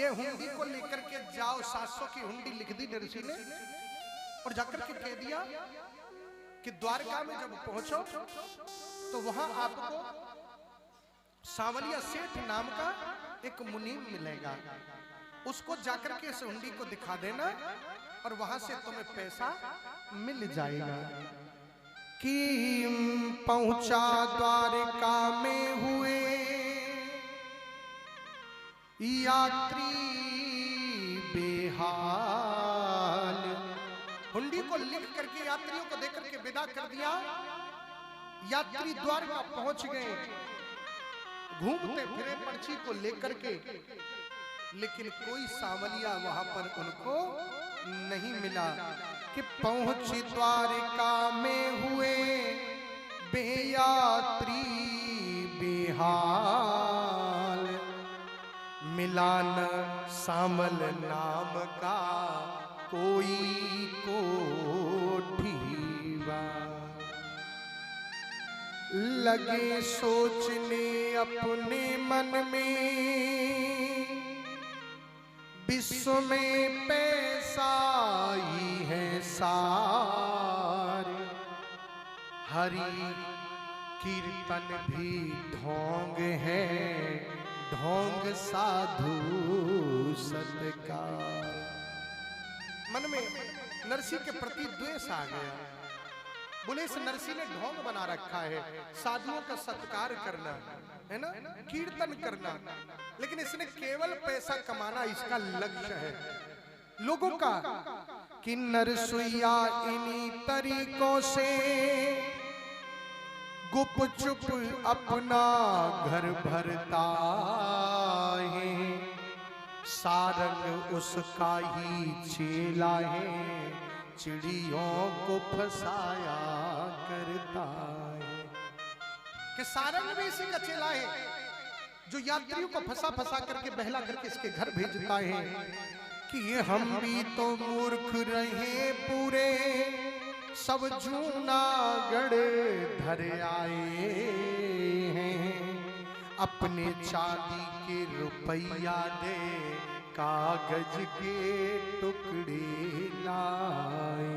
ये हुंडी को लेकर के जाओ, 700 की हुंडी लिख दी नरसी ने और जाकर के कह दिया कि द्वारका में जब पहुंचो तो वहां आपको सांवलिया सेठ नाम का एक मुनीम मिलेगा, उसको जाकर के इस हुंडी को दिखा देना और वहां से तुम्हें पैसा मिल जाएगा। कि पहुंचा द्वारका में हुए यात्री बेहाल। हुंडी को लिख करके यात्रियों को देकर के विदा कर दिया। यात्री द्वारका पहुंच गए, घूमते फिरे पर्ची को लेकर के, लेकिन कोई सांवलिया वहां पर उनको नहीं मिला। कि पहुंच द्वारका में हुए बेयात्री बेहाल, मिला न सामल नाम का कोई कोठीवा। लगे सोचने अपने मन में, विश्व में पैसा ही है सार। हरि कीर्तन भी ढोंग है, ढोंग साधु सत्कार। मन में नरसी के प्रति द्वेष आ गया। बोले इस नरसी ने ढोंग बना रखा है, साधुओं का सत्कार करना है ना, कीर्तन करना, लेकिन इसने केवल पैसा कमाना इसका लक्ष्य है लोगों का। कि नरसुइया इन्हीं तरीकों से गुप चुप अपना घर भरता है। सारंग उसका ही चेला है, चिड़ियों को फसाया करता है। कि सारंग भी इसी का चेला है जो यात्रियों को फंसा फंसा करके बहला करके इसके घर भेजता है। कि ये हम भी तो मूर्ख रहे पूरे, सब जूनागढ़ धर आए हैं। अपने चांदी के रुपया दे, कागज के टुकड़े लाए।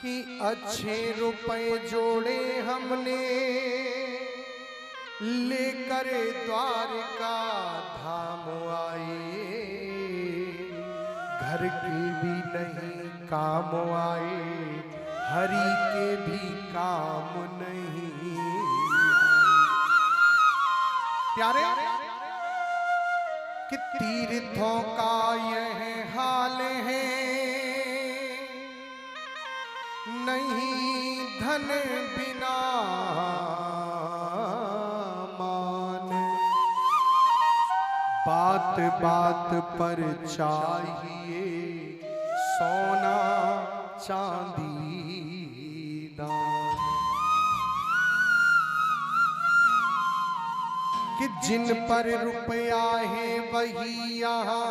कि अच्छे रुपए जोड़े हमने, लेकर द्वारका धाम आए। घर के भी नहीं काम आए, हरि के भी काम नहीं। प्यारे कि तीर्थों का यह हाल है, नहीं धन बिना मान। बात बात पर चाहिए सोना चांदी दान। कि जिन पर रुपया है वही यहाँ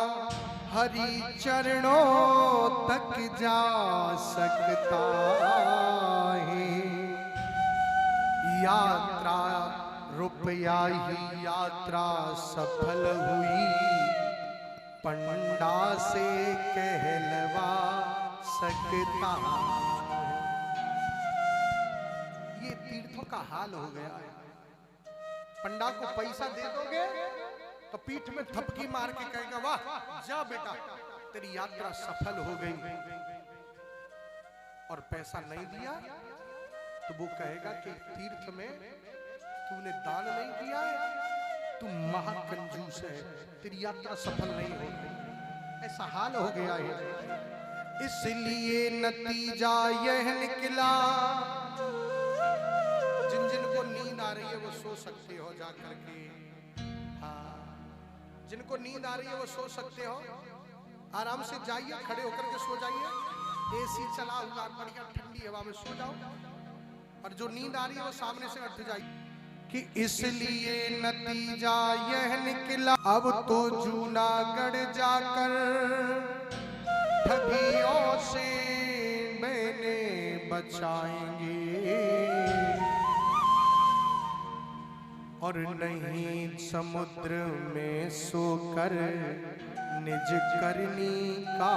हरि चरणों तक जा सकता है। यात्रा रुपया ही यात्रा सफल हुई, पंडा से कहलवा सकता है। ये तीर्थों का हाल हो गया है। पंडा को पैसा दे दोगे तो पीठ में थपकी मार के कहेगा वाह जा बेटा तेरी यात्रा सफल हो गई, और पैसा नहीं दिया तो वो कहेगा कि तीर्थ में तूने दान नहीं किया है, तू महाकंजूस है, तेरी यात्रा सफल नहीं होगी। ऐसा हाल हो गया है। इसलिए नतीजा यह निकला, जिन जिन को नींद आ रही है वो सो सकते हो जा करके। हाँ, जिनको नींद आ रही है वो सो सकते हो, आराम से जाइए, खड़े होकर के सो जाइए। एसी चला हुआ बढ़िया ठंडी हवा में सो जाओ, और जो नींद आ रही है वो सामने से उठ जाइए। कि इसलिए नतीजा यह निकला, अब तो जूनागढ़ जाकर ठगियों से मैंने बचाएंगे। और नहीं समुद्र में सोकर निज करनी का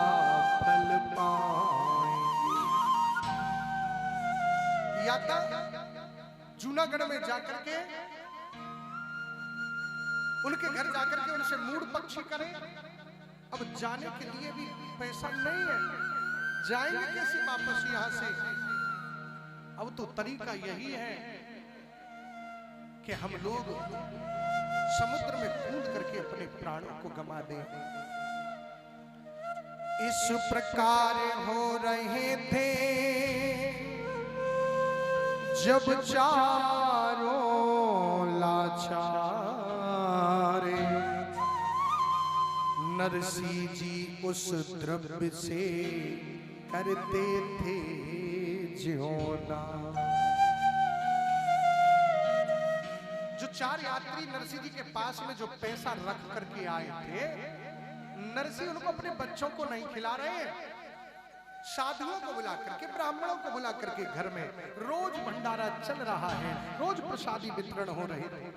फल पाएंगे। या जूनागढ़ में जाकर के उनके घर जाकर के उनसे मूड पक्षी करें। अब जाने के लिए भी पैसा नहीं है, जाएंगे कैसे वापस यहां से। अब तो तरीका यही है कि हम लोग समुद्र में कूद करके अपने प्राणों को गंवा दें। इस प्रकार हो रहे थे जब चारों लाचारे, नरसी जी उस द्रव्य से करते थे ज्योना। जो चार यात्री नरसी जी के पास में जो पैसा रख करके आए थे, नरसी उनको अपने बच्चों को नहीं खिला रहे हैं, साधुओं को बुला करके, ब्राह्मणों को बुला करके घर में रोज भंडारा चल रहा है, रोज प्रसादी वितरण हो रहे थे।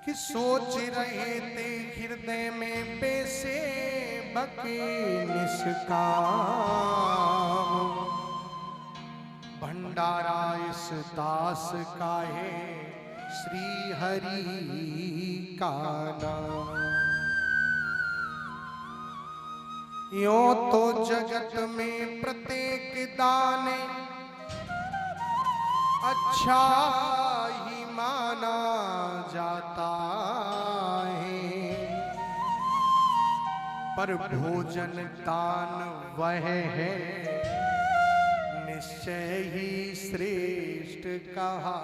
कि सोच रहे थे हृदय में पैसे बके निष्काम, भंडारा इस दास का है श्री हरि का नाम। यों तो जगत में प्रत्येक दान अच्छा ही माना जाता है, पर भोजन दान वह है निश्चय ही श्रेष्ठ कहा